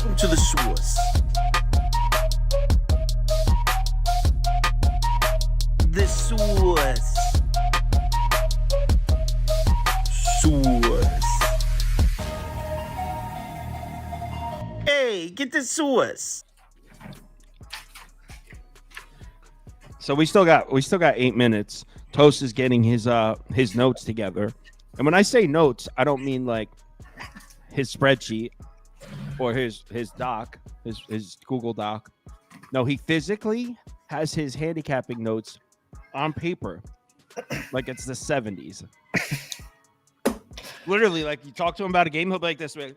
Welcome to the source. The source. Source. Hey, get the source. So we still got 8 minutes. Toast is getting his notes together. And when I say notes, I don't mean like his spreadsheet or his doc, his Google Doc. No, he physically has his handicapping notes on paper like it's the 70s. Literally, like you talk to him about a game, he'll be like this way.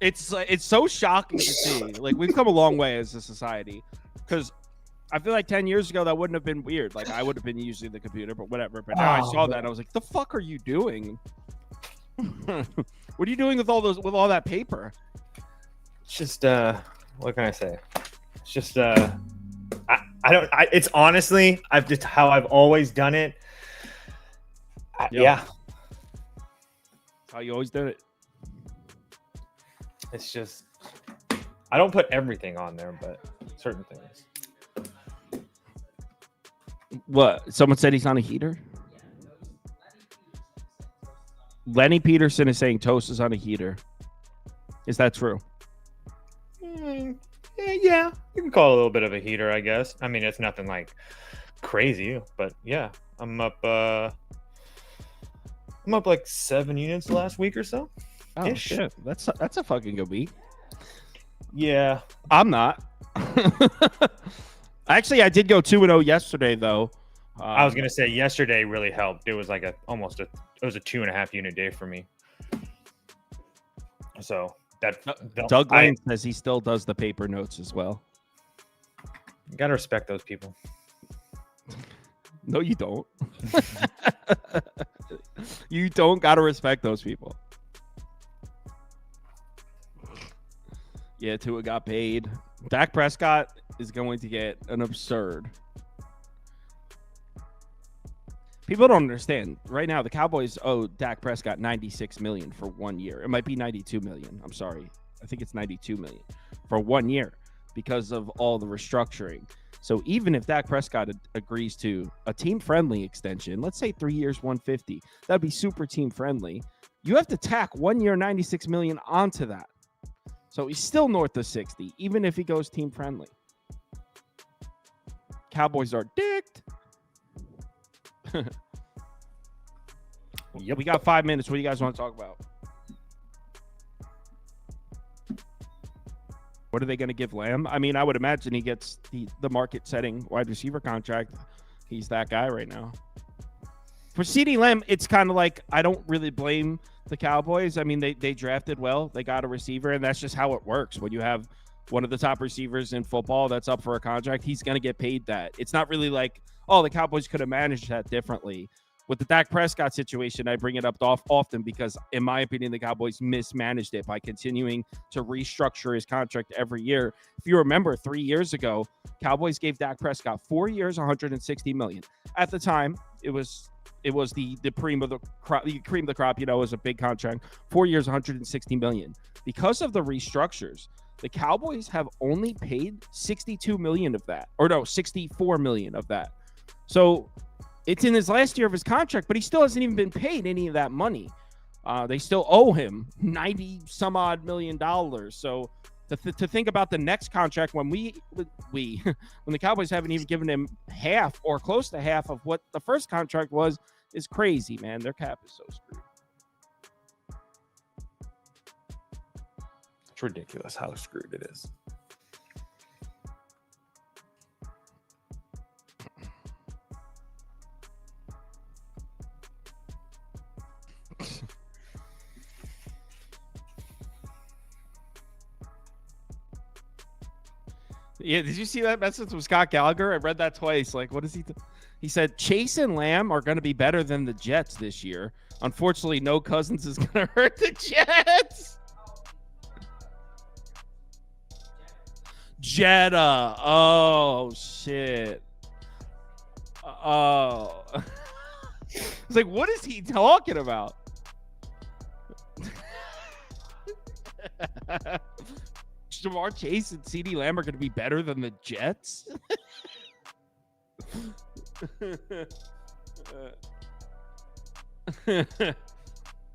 It's so shocking to see. Like, we've come a long way as a society, because I feel like 10 years ago that wouldn't have been weird. Like, I would have been using the computer, but whatever. But now I saw that and I was like, the fuck are you doing? What are you doing with all that paper? It's just what can I say? It's just it's honestly how I've always done it. Yeah. That's how you always did it. It's just I don't put everything on there, but certain things. What? Someone said he's on a heater? Lenny Peterson is saying Toast is on a heater. Is that true? Yeah, you can call it a little bit of a heater, I guess. I mean, it's nothing like crazy, but yeah, I'm up like 7 units last week or so. Oh shit, that's a fucking good week. Yeah, I'm not. Actually, I did go 2-0 yesterday, though. I was gonna say yesterday really helped. It was like it was a 2.5 unit day for me. So Doug Lane says he still does the paper notes as well. You gotta respect those people. No, you don't. You don't gotta respect those people. Yeah, Tua got paid. Dak Prescott is going to get an absurd. People don't understand. Right now, the Cowboys owe Dak Prescott $96 million for 1 year. It might be $92 million. I'm sorry. I think it's $92 million for 1 year because of all the restructuring. So even if Dak Prescott agrees to a team-friendly extension, let's say 3 years, 150, that'd be super team-friendly. You have to tack 1 year, $96 million onto that. So he's still north of 60, even if he goes team-friendly. Cowboys are dicked. Yep. We got 5 minutes. What do you guys want to talk about? What are they going to give Lamb? I mean, I would imagine he gets the market-setting wide receiver contract. He's that guy right now. For CeeDee Lamb, it's kind of like I don't really blame the Cowboys. I mean, they drafted well. They got a receiver, and that's just how it works. When you have one of the top receivers in football that's up for a contract, he's going to get paid that. It's not really like, oh, the Cowboys could have managed that differently. With the Dak Prescott situation, I bring it up often because, in my opinion, the Cowboys mismanaged it by continuing to restructure his contract every year. If you remember, 3 years ago, Cowboys gave Dak Prescott 4 years, $160 million. At the time, it was the cream of the crop. You know, it was a big contract. 4 years, $160 million. Because of the restructures, the Cowboys have only paid $62 million of that, or no, $64 million of that. So it's in his last year of his contract, but he still hasn't even been paid any of that money. They still owe him 90 some odd million dollars. So to think about the next contract when when the Cowboys haven't even given him half or close to half of what the first contract was is crazy, man. Their cap is so screwed. It's ridiculous how screwed it is. Yeah, did you see that message from Scott Gallagher? I read that twice. Like, what is he? He said Chase and Lamb are going to be better than the Jets this year. Unfortunately, no Cousins is going to hurt the Jets. Jetta. Oh, shit. Oh. It's like, what is he talking about? Jamar Chase and CeeDee Lamb are going to be better than the Jets?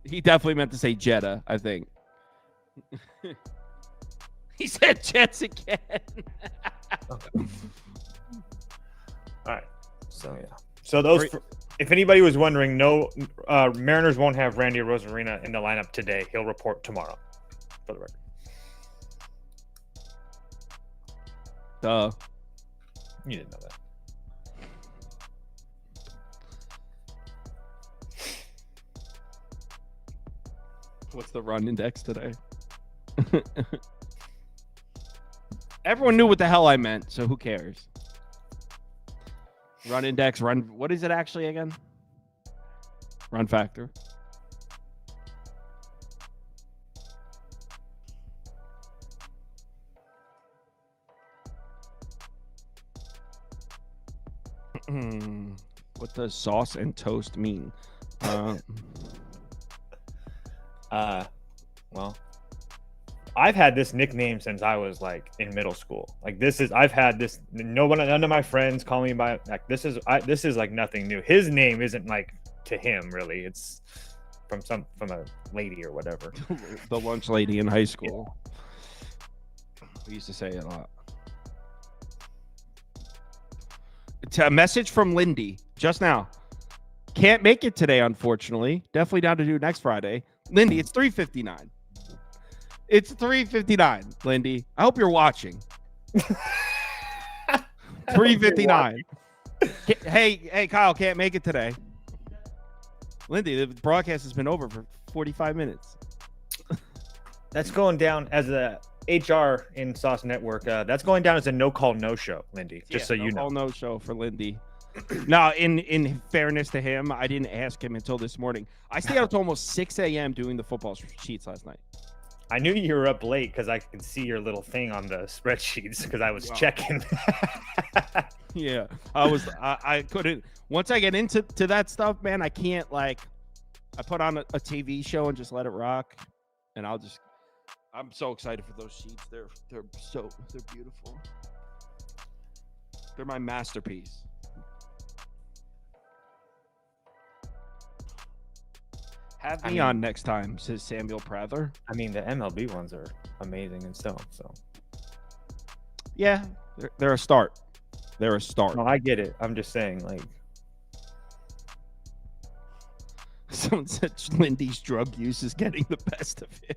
He definitely meant to say Jetta, I think. He said Jets again. Okay. All right. So, yeah. So, if anybody was wondering, no, Mariners won't have Randy Rosarina in the lineup today. He'll report tomorrow, for the record. Duh. You didn't know that. What's the run index today? Everyone knew what the hell I meant, so who cares? Run index, what is it actually again? Run factor. What does sauce and toast mean? Well, I've had this nickname since I was like in middle school. Like I've had this. None of my friends call me by like this is like nothing new. His name isn't like to him really. It's from a lady or whatever. The lunch lady in high school. Yeah. We used to say it a lot. It's a message from Lindy just now. Can't make it today, unfortunately. Definitely down to do next Friday. Lindy, it's 3:59. It's 3:59, Lindy. I hope you're watching. 3:59. Hey, Kyle, can't make it today. Lindy, the broadcast has been over for 45 minutes. That's going down as a HR in Sauce Network. That's going down as a no-call, no-show, Lindy. Just so you know. No show for Lindy. Now, in fairness to him, I didn't ask him until this morning. I stayed up to almost 6 a.m. doing the football sheets last night. I knew you were up late because I could see your little thing on the spreadsheets because I was checking. Yeah, I couldn't. Once I get into that stuff, man, I can't I put on a TV show and just let it rock, and I'm so excited for those sheets. They're beautiful. They're my masterpiece. Have me on next time, says Samuel Prather. I mean, the MLB ones are amazing and stuff. So, yeah, they're a start. They're a start. No, I get it. I'm just saying, like, someone said Lindy's drug use is getting the best of him.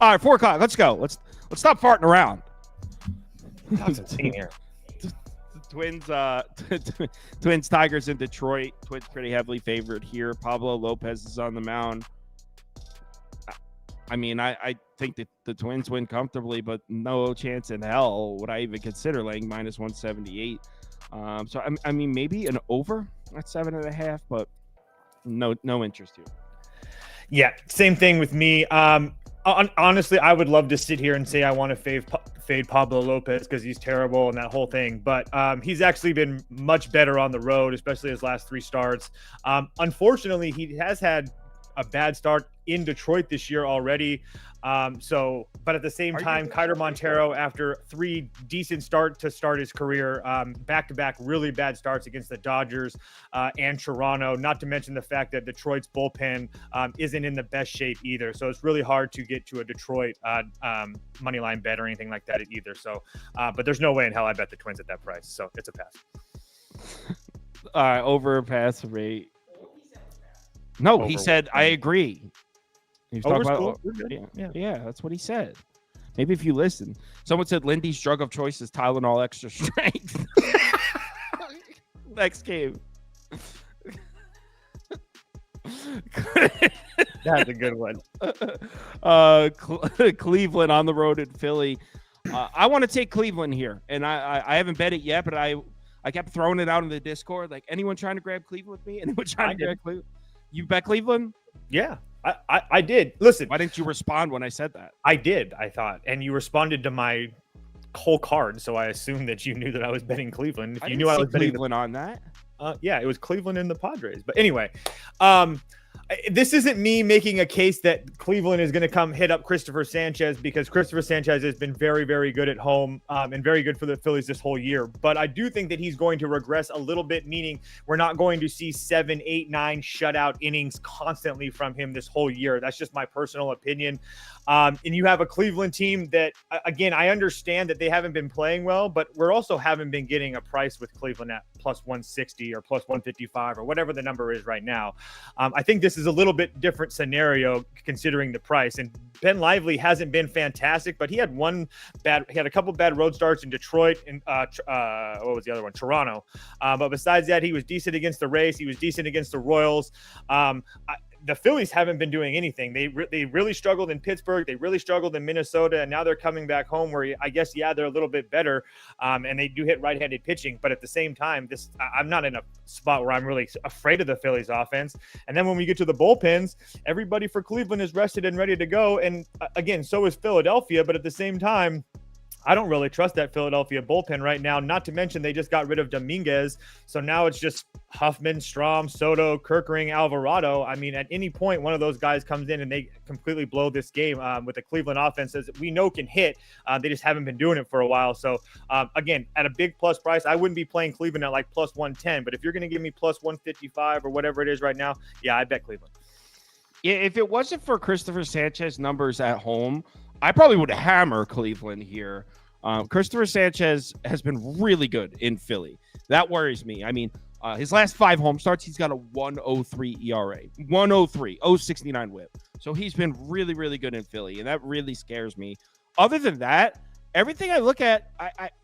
All right, 4 o'clock. Let's go. Let's stop farting around. That's insane here. Twins, Tigers in Detroit. Twins pretty heavily favored here. Pablo Lopez is on the mound. I mean, I think that the Twins win comfortably, but no chance in hell would I even consider laying minus 178. So I mean, maybe an over at 7.5, but no interest here. Yeah, same thing with me. Honestly, I would love to sit here and say I want to fade Pablo Lopez because he's terrible and that whole thing. But he's actually been much better on the road, especially his last 3 starts. Unfortunately, he has had a bad start in Detroit this year already. But at the same time, Kiter Montero, after 3 decent start his career, back-to-back really bad starts against the Dodgers and Toronto, not to mention the fact that Detroit's bullpen isn't in the best shape either. So it's really hard to get to a Detroit money line bet or anything like that either. So, but there's no way in hell I bet the Twins at that price. So it's a pass. All right, over pass rate. No, he said, I agree. He was talking about, yeah, that's what he said. Maybe if you listen. Someone said Lindy's drug of choice is Tylenol extra strength. Next game. That's a good one. Cleveland on the road at Philly. I want to take Cleveland here, and I haven't bet it yet, but I kept throwing it out in the Discord. Like, anyone trying to grab Cleveland with me? Anyone trying to grab Cleveland? You bet Cleveland? Yeah, I did. Listen. Why didn't you respond when I said that? I did, I thought. And you responded to my whole card, so I assumed that you knew that I was betting Cleveland. If you knew I was betting Cleveland on that. Yeah, it was Cleveland and the Padres. But anyway, This isn't me making a case that Cleveland is going to come hit up Christopher Sanchez, because Christopher Sanchez has been very, very good at home and very good for the Phillies this whole year. But I do think that he's going to regress a little bit, meaning we're not going to see 7, 8, 9 shutout innings constantly from him this whole year. That's just my personal opinion. And you have a Cleveland team that, again, I understand that they haven't been playing well, but we're also haven't been getting a price with Cleveland at plus 160 or plus 155 or whatever the number is right now. I think this is a little bit different scenario considering the price. And Ben Lively hasn't been fantastic, but he had a couple bad road starts in Detroit and what was the other one? Toronto. But besides that, he was decent against the Rays. He was decent against the Royals. The Phillies haven't been doing anything. They really struggled in Pittsburgh. They really struggled in Minnesota. And now they're coming back home where I guess, yeah, they're a little bit better. And they do hit right-handed pitching. But at the same time, I'm not in a spot where I'm really afraid of the Phillies offense. And then when we get to the bullpens, everybody for Cleveland is rested and ready to go. And again, so is Philadelphia. But at the same time, I don't really trust that Philadelphia bullpen right now, not to mention they just got rid of Dominguez. So now it's just Huffman, Strahm, Soto, Kerkering, Alvarado. I mean, at any point, one of those guys comes in and they completely blow this game with the Cleveland offense that we know can hit. They just haven't been doing it for a while. So, again, at a big plus price, I wouldn't be playing Cleveland at like plus 110. But if you're going to give me plus 155 or whatever it is right now, yeah, I bet Cleveland. Yeah, if it wasn't for Christopher Sanchez numbers at home, I probably would hammer Cleveland here. Christopher Sanchez has been really good in Philly. That worries me. I mean, his last 5 home starts, he's got a 1.03 ERA, 1.03, 0.69 whip. So he's been really, really good in Philly, and that really scares me. Other than that, everything I look at,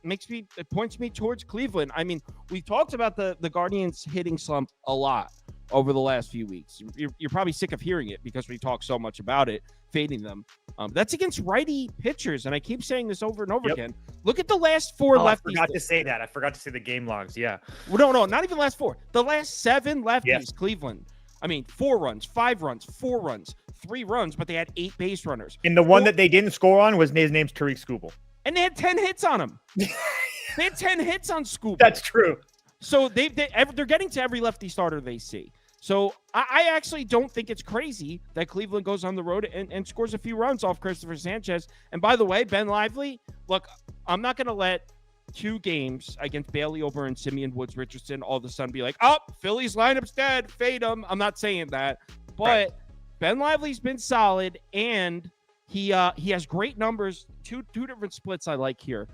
it points me towards Cleveland. I mean, we talked about the Guardians hitting slump a lot over the last few weeks. You're probably sick of hearing it because we talk so much about it, fading them. That's against righty pitchers, and I keep saying this over and over again. Look at the last 4 lefties. I forgot to say that. I forgot to say the game logs. Yeah. Well, no, not even last 4. The last 7 lefties, Cleveland. I mean, 4 runs, 5 runs, 4 runs, 3 runs, but they had 8 base runners. And the one that they didn't score on was his name's Tariq Skubal. And they had 10 hits on him. They had 10 hits on Skubal. That's true. So they're getting to every lefty starter they see. So I actually don't think it's crazy that Cleveland goes on the road and scores a few runs off Christopher Sanchez. And by the way, Ben Lively, look, I'm not going to let 2 games against Bailey Ober and Simeon Woods Richardson all of a sudden be like, oh, Phillies lineup's dead, fade him. I'm not saying that. But right. Ben Lively's been solid, and he has great numbers. Two different splits I like here.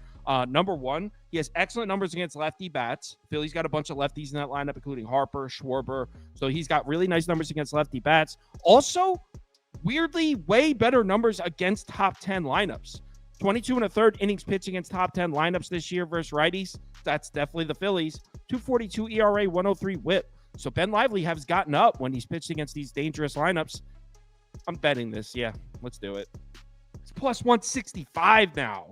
Number one, he has excellent numbers against lefty bats. Philly's got a bunch of lefties in that lineup, including Harper, Schwarber. So he's got really nice numbers against lefty bats. Also, weirdly, way better numbers against top 10 lineups. 22 1/3 innings pitched against top 10 lineups this year versus righties. That's definitely the Phillies. 2.42 ERA, 1.03 whip. So Ben Lively has gotten up when he's pitched against these dangerous lineups. I'm betting this. Yeah, let's do it. It's plus 165 now.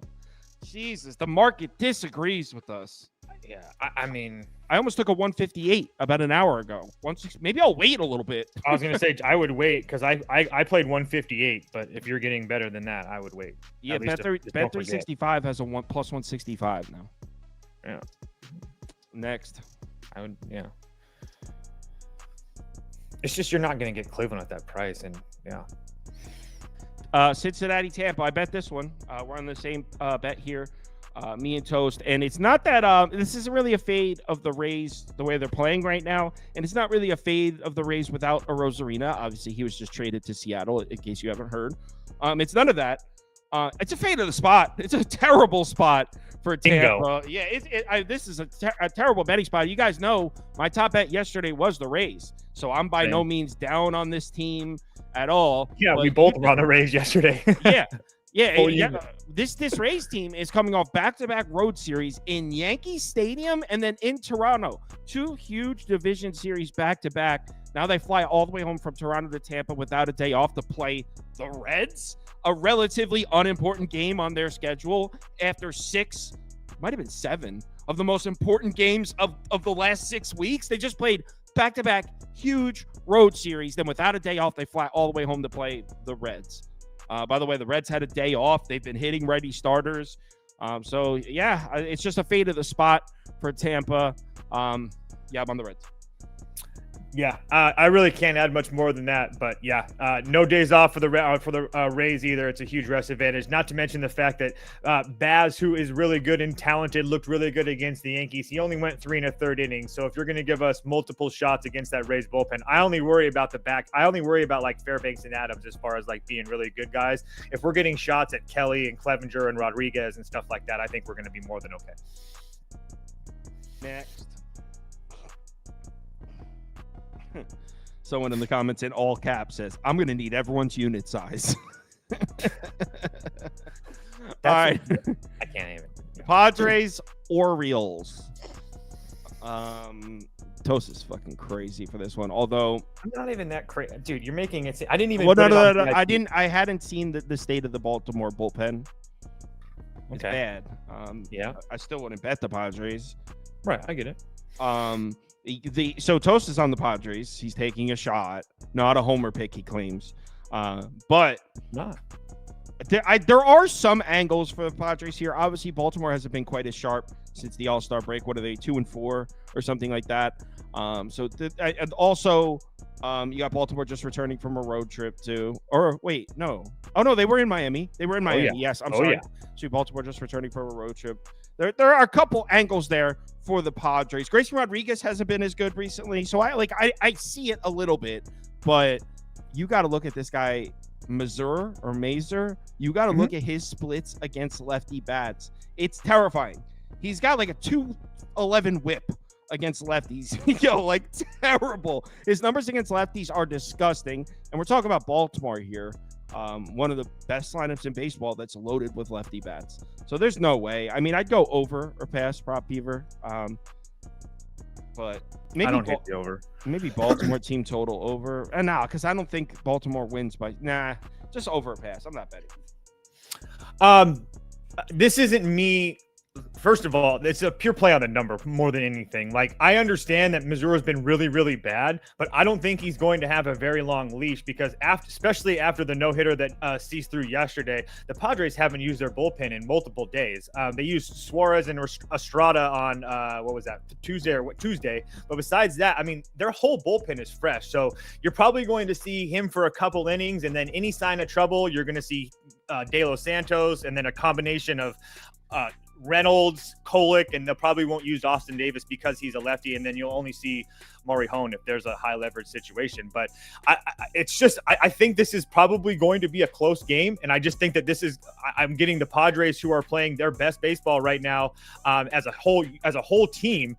Jesus, the market disagrees with us. Yeah, I mean, I almost took a 158 about an hour ago. Maybe I'll wait a little bit. I was going to say I would wait because I played 158, but if you're getting better than that, I would wait. Yeah, Bet 365 has a plus 165 now. Yeah. Next. I would, yeah. It's just you're not going to get Cleveland at that price, and yeah. Cincinnati, Tampa. I bet this one. We're on the same bet here. Me and Toast. And it's not that this isn't really a fade of the Rays the way they're playing right now. And it's not really a fade of the Rays without a Rosarina. Obviously, he was just traded to Seattle, in case you haven't heard. It's none of that. It's a fade of the spot. It's a terrible spot for Tampa. Bingo. Yeah, this is a terrible betting spot. You guys know my top bet yesterday was the Rays. So I'm by no means down on this team at all. Yeah, we both were on the Rays yesterday. Yeah. This Rays team is coming off back-to-back road series in Yankee Stadium and then in Toronto. 2 huge division series back-to-back. Now they fly all the way home from Toronto to Tampa without a day off to play the Reds, a relatively unimportant game on their schedule after 6, might have been 7, of the most important games of the last 6 weeks. They just played back-to-back huge road series. Then without a day off, they fly all the way home to play the Reds. By the way, the Reds had a day off. They've been hitting righty starters. So, yeah, it's just a fade of the spot for Tampa. Yeah, I'm on the Reds. Yeah, I really can't add much more than that. But yeah, no days off for the Rays either. It's a huge rest advantage. Not to mention the fact that Baz, who is really good and talented, looked really good against the Yankees. He only went 3 1/3 innings. So if you're going to give us multiple shots against that Rays bullpen, I only worry about the back. I only worry about like Fairbanks and Adams as far as like being really good guys. If we're getting shots at Kelly and Clevenger and Rodriguez and stuff like that, I think we're going to be more than okay. Next. Someone in the comments in all caps says, I'm going to need everyone's unit size. All right. I can't even. Padres, Orioles. Toast is fucking crazy for this one. Although I'm not even that crazy, dude. You're making it. I didn't even. Well, no. I hadn't seen the state of the Baltimore bullpen. It's bad. Yeah. I still wouldn't bet the Padres. Right. I get it. So Toast is on the Padres. He's taking a shot, not a homer pick, he claims. But not. There are some angles for the Padres here. Obviously, Baltimore hasn't been quite as sharp since the All-Star break. What are they, 2-4 or something like that? And also, you got Baltimore just returning from a road trip too. Or wait, no. Oh no, they were in Miami. Yeah. Yes, I'm sorry. Yeah. So Baltimore just returning from a road trip. There are a couple angles there for the Padres. Grayson Rodriguez hasn't been as good recently, so I see it a little bit, but you got to look at this guy, Mazer. You got to look at his splits against lefty bats. It's terrifying. He's got like a 211 whip against lefties. Like terrible. His numbers against lefties are disgusting, and we're talking about Baltimore here. One of the best lineups in baseball that's loaded with lefty bats. So there's no way. I mean, I'd go over or pass prop beaver. But maybe I don't hit the over. Maybe Baltimore team total over. And nah, because I don't think Baltimore wins by just over or pass. I'm not betting. This isn't me. First of all, it's a pure play on the number more than anything. Like, I understand that Missouri's been really, really bad, but I don't think he's going to have a very long leash because especially after the no-hitter that Cease threw yesterday, the Padres haven't used their bullpen in multiple days. They used Suarez and Estrada on, Tuesday. But besides that, I mean, their whole bullpen is fresh. So you're probably going to see him for a couple innings, and then any sign of trouble, you're going to see De Los Santos, and then a combination of Reynolds, Kolick, and they probably won't use Austin Davis because he's a lefty, and then you'll only see Maury Hone if there's a high leverage situation. But I think this is probably going to be a close game, and I just think that I'm getting the Padres, who are playing their best baseball right now as a whole team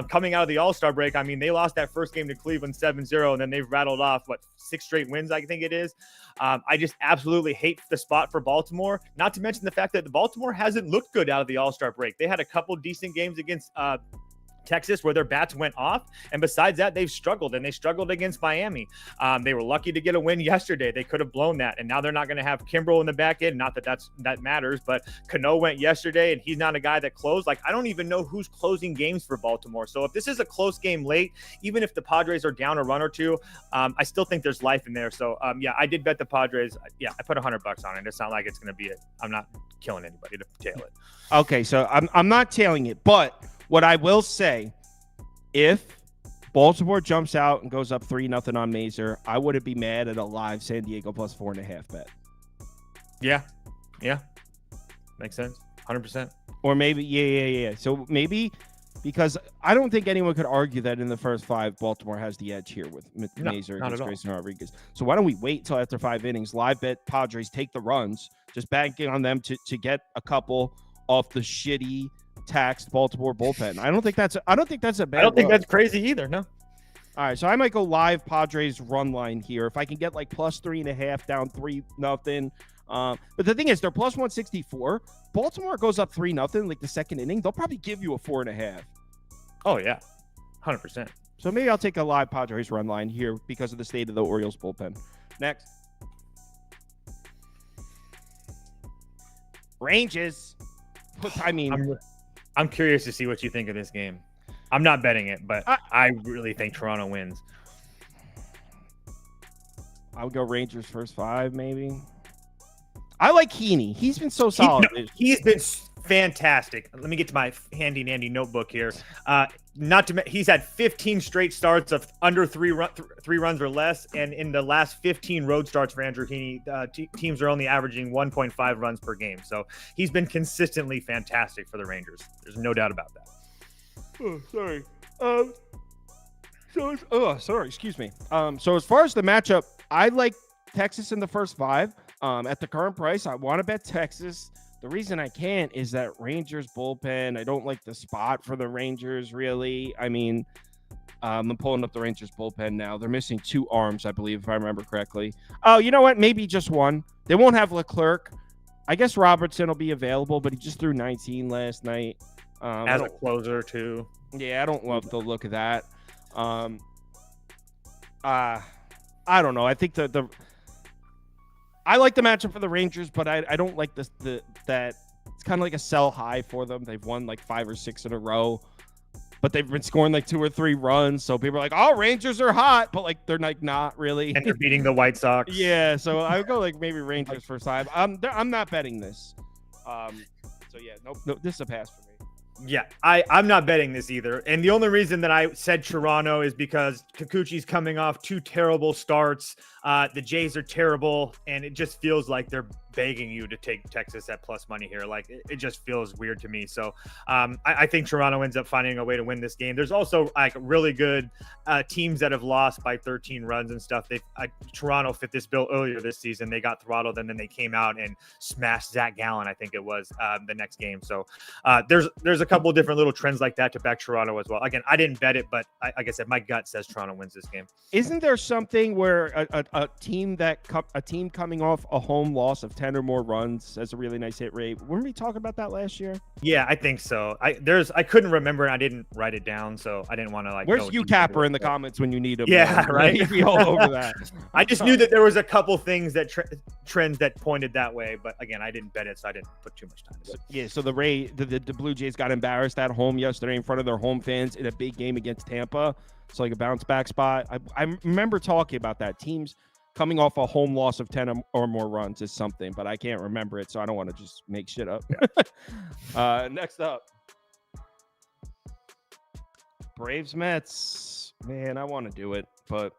coming out of the All-Star break. I mean, they lost that first game to Cleveland 7-0, and then they've rattled off 6 straight wins, I think it is. I just absolutely hate the spot for Baltimore, not to mention the fact that the Baltimore hasn't looked good out of the All-Star break. They had a couple decent games against Texas where their bats went off, and besides that, they've struggled, and they struggled against Miami. They were lucky to get a win yesterday. They could have blown that, and now they're not going to have Kimbrel in the back end. Not that that matters, but Cano went yesterday, and he's not a guy that closed. Like, I don't even know who's closing games for Baltimore. So if this is a close game late, even if the Padres are down a run or two, I still think there's life in there. So yeah, I did bet the Padres. Yeah, I put $100 on it. It's not like it's going to be I'm not killing anybody to tail it. Okay, so I'm not tailing it, but what I will say, if Baltimore jumps out and goes up 3-0 on Mazer, I wouldn't be mad at a live San Diego plus 4.5 bet. Yeah. Makes sense. 100%. Or maybe, yeah. So maybe, because I don't think anyone could argue that in the first 5, Baltimore has the edge here with Mazer against Grayson Rodriguez. So why don't we wait till after 5 innings, live bet Padres take the runs, just banking on them to get a couple off the shitty taxed Baltimore bullpen. I don't think that's a bad. I don't think that's crazy either. No. All right, so I might go live Padres run line here if I can get like plus 3.5 down 3-0. But the thing is, they're plus 164. Baltimore goes up 3-0 like the second inning. They'll probably give you a 4.5. Oh yeah, 100%. So maybe I'll take a live Padres run line here because of the state of the Orioles bullpen. Next, Rangers. I'm curious to see what you think of this game. I'm not betting it, but I really think Toronto wins. I would go Rangers first 5, maybe. I like Heaney. He's been so solid. He's been fantastic. Let me get to my handy dandy notebook here. He's had 15 straight starts of under three runs or less, and in the last 15 road starts for Andrew Heaney, teams are only averaging 1.5 runs per game. So he's been consistently fantastic for the Rangers. There's no doubt about that. Oh, sorry. Excuse me. So as far as the matchup, I like Texas in the first 5. At the current price, I want to bet Texas. The reason I can't is that Rangers bullpen. I don't like the spot for the Rangers, really. I mean, I'm pulling up the Rangers bullpen now. They're missing 2 arms, I believe, if I remember correctly. Oh, you know what? Maybe just 1. They won't have Leclerc. I guess Robertson will be available, but he just threw 19 last night. As a closer, too. Yeah, I don't love the look of that. I don't know. I think I like the matchup for the Rangers, but I don't like that it's kind of like a sell high for them. They've won like 5 or 6 in a row, but they've been scoring like 2 or 3 runs. So people are like, "Oh, Rangers are hot," but like they're like not really. And they're beating the White Sox. Yeah, so I would go like maybe Rangers first 5. I'm not betting this. So yeah, nope, this is a pass for me. Yeah, I'm not betting this either. And the only reason that I said Toronto is because Kikuchi's coming off 2 terrible starts. The Jays are terrible, and it just feels like they're begging you to take Texas at plus money here. Like, it just feels weird to me. So I think Toronto ends up finding a way to win this game. There's also like really good teams that have lost by 13 runs and stuff. Toronto fit this bill earlier this season. They got throttled, and then they came out and smashed Zach Gallen, I think it was, the next game. So there's a couple of different little trends like that to back Toronto as well. Again, I didn't bet it, but like I said, my gut says Toronto wins this game. Isn't there something where a team coming off a home loss of 10 or more runs has a really nice hit rate? Weren't we talking about that last year? Yeah, I think so. I couldn't remember, and I didn't write it down, so I didn't want to like. Where's UCapper in the comments when you need him? Yeah, right. He'd be all over that. I just knew that there was a couple things that trends that pointed that way, but again, I didn't bet it, so I didn't put too much time into it. Yeah, so the Blue Jays got embarrassed at home yesterday in front of their home fans in a big game against Tampa. So like a bounce back spot. I remember talking about that. Teams coming off a home loss of 10 or more runs is something, but I can't remember it, so I don't want to just make shit up. Yeah. Next up, Braves Mets. Man, I want to do it, but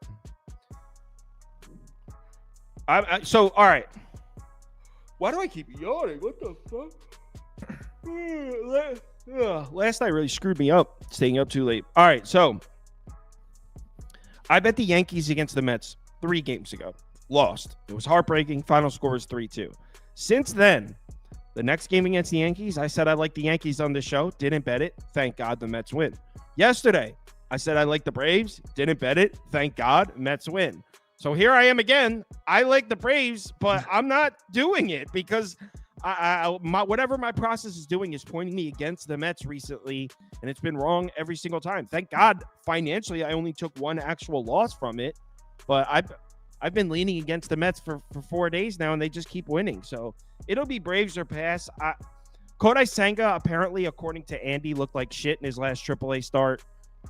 so all right. Why do I keep yawning? What the fuck? Last night really screwed me up, staying up too late. All right, so I bet the Yankees against the Mets 3 games ago. Lost. It was heartbreaking. Final score was 3-2. Since then, the next game against the Yankees, I said I like the Yankees on this show. Didn't bet it. Thank God the Mets win. Yesterday, I said I like the Braves. Didn't bet it. Thank God Mets win. So here I am again. I like the Braves, but I'm not doing it because whatever my process is doing is pointing me against the Mets recently, and it's been wrong every single time. Thank God, financially, I only took 1 actual loss from it, but I've been leaning against the Mets for 4 days now, and they just keep winning. So it'll be Braves or pass. Kodai Senga, apparently, according to Andy, looked like shit in his last AAA start.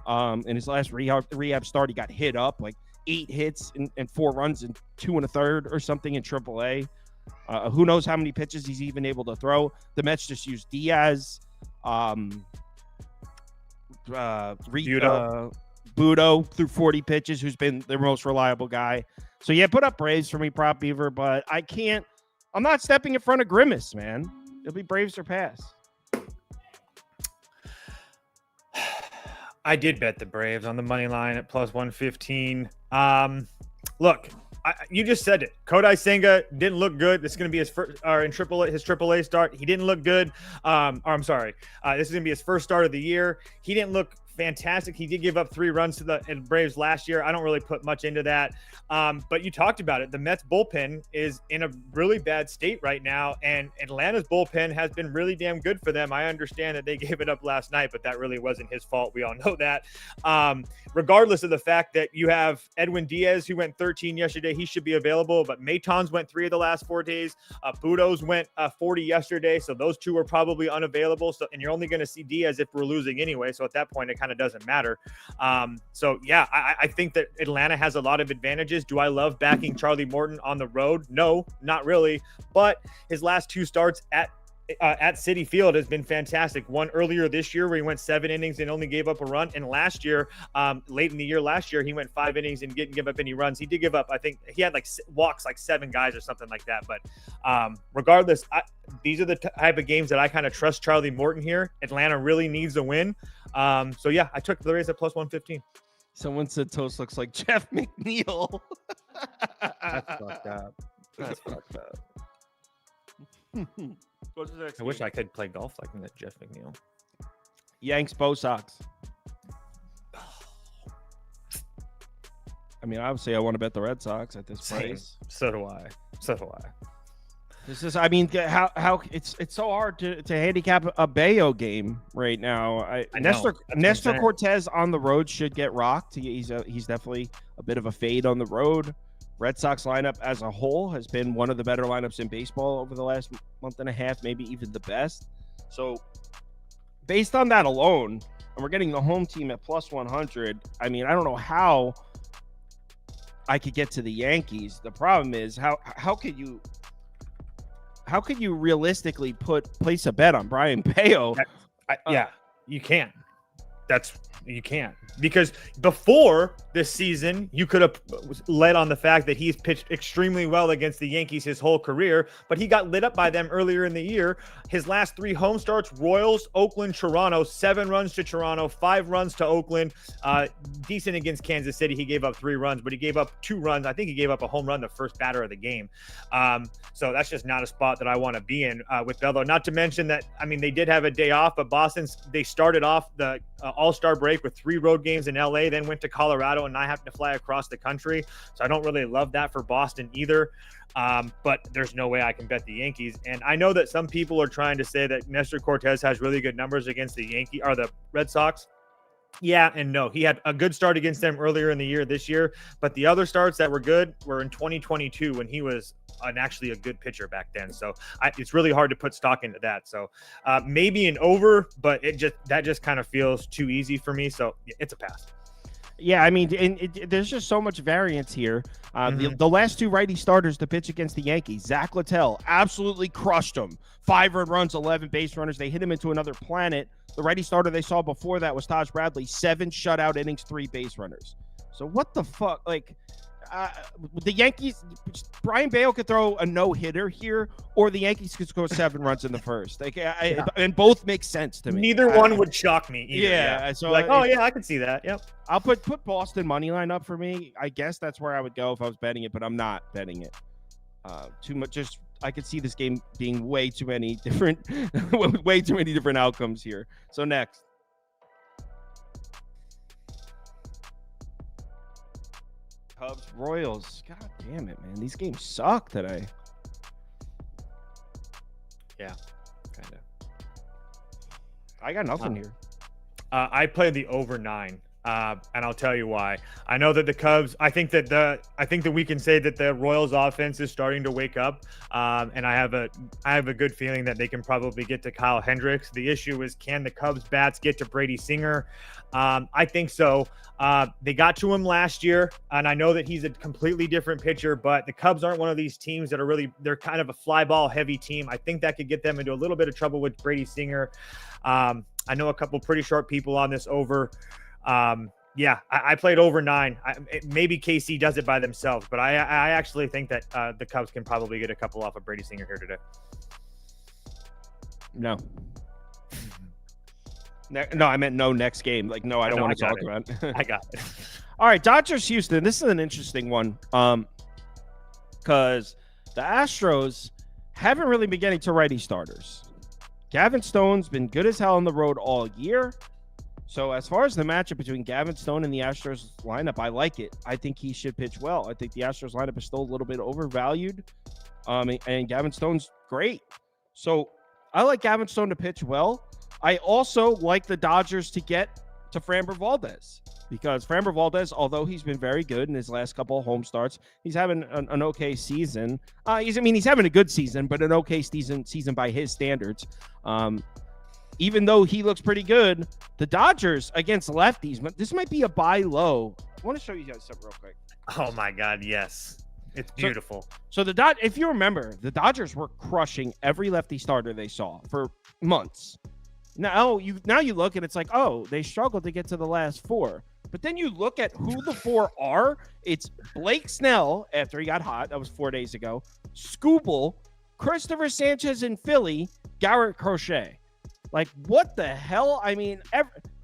In his last rehab start, he got hit up like 8 hits and 4 runs and 2 1/3 or something in AAA. Who knows how many pitches he's even able to throw. The Mets just used Diaz, Budo threw 40 pitches, who's been their most reliable guy. So yeah, put up Braves for me, Prop Beaver, but I'm not stepping in front of Grimace, man. It'll be Braves or pass. I did bet the Braves on the money line at plus 115. Look, you just said it. Kodai Senga didn't look good. This is going to be his first, his AAA start. He didn't look good. I'm sorry. This is going to be his first start of the year. He didn't look fantastic. He did give up 3 runs to the Braves last year. I don't really put much into that. But you talked about it. The Mets bullpen is in a really bad state right now, and Atlanta's bullpen has been really damn good for them. I understand that they gave it up last night, but that really wasn't his fault. We all know that. Regardless of the fact that you have Edwin Diaz, who went 13 yesterday, he should be available, but Maton's went 3 of the last 4 days. Budo's went 40 yesterday, so those 2 are probably unavailable. So, and you're only going to see Diaz if we're losing anyway. So at that point, it kind of doesn't matter. So yeah, I think that Atlanta has a lot of advantages. Do I love backing Charlie Morton on the road? No, not really. But his last 2 starts at at Citi Field has been fantastic. One earlier this year where he went 7 innings and only gave up a run. And last year, late in the year last year, he went 5 innings and didn't give up any runs. He did give up, I think he had like walks like 7 guys or something like that. But regardless, these are the type of games that I kind of trust Charlie Morton here. Atlanta really needs a win. So yeah, I took the Rays at plus 115. Someone said Toast looks like Jeff McNeil. That's fucked up. That's fucked up. I wish I could play golf like that, Jeff McNeil. Yanks, Bo Sox. I mean, obviously, I want to bet the Red Sox at this price. So do I. This is, I mean, how it's so hard to handicap a Bayo game right now. Nestor Cortez on the road should get rocked. He's definitely a bit of a fade on the road. Red Sox lineup as a whole has been one of the better lineups in baseball over the last month and a half, maybe even the best. So based on that alone, and we're getting the home team at plus 100, I mean, I don't know how I could get to the Yankees. The problem is how could you realistically place a bet on Brian Bayo? Yeah, you can't. You can't, because before this season, you could have led on the fact that he's pitched extremely well against the Yankees his whole career, but he got lit up by them earlier in the year. His last 3 home starts, Royals, Oakland, Toronto, 7 runs to Toronto, 5 runs to Oakland. Decent against Kansas City. He gave up 3 runs, but he gave up 2 runs. I think he gave up a home run the first batter of the game. So that's just not a spot that I want to be in with Bello. Not to mention that, I mean, they did have a day off, but they started off the All-Star break with 3 road games in LA, then went to Colorado, and now have to fly across the country. So I don't really love that for Boston either. But there's no way I can bet the Yankees. And I know that some people are trying to say that Nestor Cortez has really good numbers against the Red Sox. Yeah and no. He had a good start against them earlier in the year this year, but the other starts that were good were in 2022 when he was actually a good pitcher back then. So it's really hard to put stock into that. So maybe an over, but that just kind of feels too easy for me. So it's a pass. Yeah, I mean, there's just so much variance here. The last 2 righty starters to pitch against the Yankees, Zach Littell absolutely crushed them. 5 earned runs, 11 base runners. They hit him into another planet. The righty starter they saw before that was Taj Bradley, 7 shutout innings, 3 base runners. So what the fuck? Like, the Yankees, Brian Bayo could throw a no-hitter here, or the Yankees could score 7 runs in the first. Like, and both make sense to me. Neither one would shock me either. Yeah. So like, I can see that. Yep. I'll put Boston money line up for me. I guess that's where I would go if I was betting it, but I'm not betting it. Too much. Just I could see this game being way too many different outcomes here. So next. Cubs, Royals. God damn it, man. These games suck today. Yeah, kind of. I got nothing here. I played the over 9. And I'll tell you why. I know that the Cubs, I think that we can say that the Royals offense is starting to wake up. And I have a good feeling that they can probably get to Kyle Hendricks. The issue is, can the Cubs bats get to Brady Singer? I think so. They got to him last year, and I know that he's a completely different pitcher, but the Cubs aren't one of these teams that they're kind of a fly ball heavy team. I think that could get them into a little bit of trouble with Brady Singer. I know a couple pretty sharp people on this over. I played over 9. Maybe KC does it by themselves, but I actually think that the Cubs can probably get a couple off of Brady Singer here today. No. No, I meant no next game. Like, no, I don't want to talk about it. I got it. All right, Dodgers, Houston. This is an interesting one because the Astros haven't really been getting to righty starters. Gavin Stone's been good as hell on the road all year. So as far as the matchup between Gavin Stone and the Astros lineup, I like it. I think he should pitch well. I think the Astros lineup is still a little bit overvalued. And Gavin Stone's great. So I like Gavin Stone to pitch well. I also like the Dodgers to get to Framber Valdez, because Framber Valdez, although he's been very good in his last couple of home starts, he's having an okay season. He's having a good season, but an okay season by his standards. Even though he looks pretty good, the Dodgers against lefties, this might be a buy low. I want to show you guys something real quick. Oh my God, yes. It's beautiful. So if you remember, the Dodgers were crushing every lefty starter they saw for months. Now you look and it's like, oh, they struggled to get to the last 4. But then you look at who the 4 are. It's Blake Snell after he got hot. That was 4 days ago. Scooble, Christopher Sanchez in Philly, Garrett Crochet. Like, what the hell? I mean,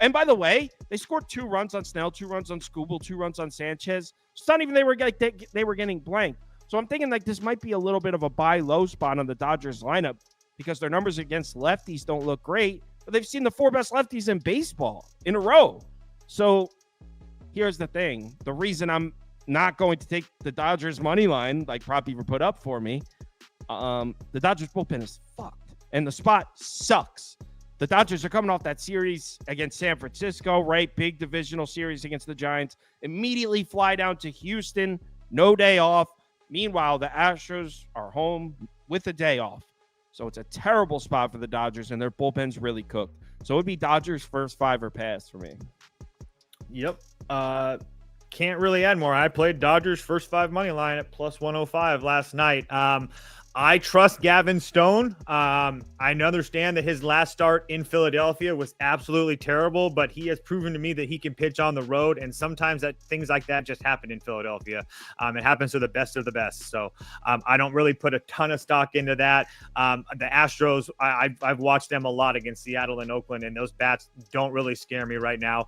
and by the way, they scored 2 runs on Snell, 2 runs on Scooble, 2 runs on Sanchez. It's not even they were getting blanked. So I'm thinking like this might be a little bit of a buy low spot on the Dodgers lineup because their numbers against lefties don't look great, but they've seen the 4 best lefties in baseball in a row. So here's the thing. The reason I'm not going to take the Dodgers money line, like Prop Beaver put up for me, the Dodgers bullpen is fucked and the spot sucks. The Dodgers are coming off that series against San Francisco, right? Big divisional series against the Giants. Immediately fly down to Houston, no day off. Meanwhile, the Astros are home with a day off. So it's a terrible spot for the Dodgers, and their bullpen's really cooked. So it would be Dodgers first 5 or pass for me. Yep. Can't really add more. I played Dodgers first 5 money line at plus 105 last night. I trust Gavin Stone. I understand that his last start in Philadelphia was absolutely terrible, but he has proven to me that he can pitch on the road, and sometimes things like that just happen in Philadelphia. It happens to the best of the best. So I don't really put a ton of stock into that. The Astros, I've watched them a lot against Seattle and Oakland, and those bats don't really scare me right now.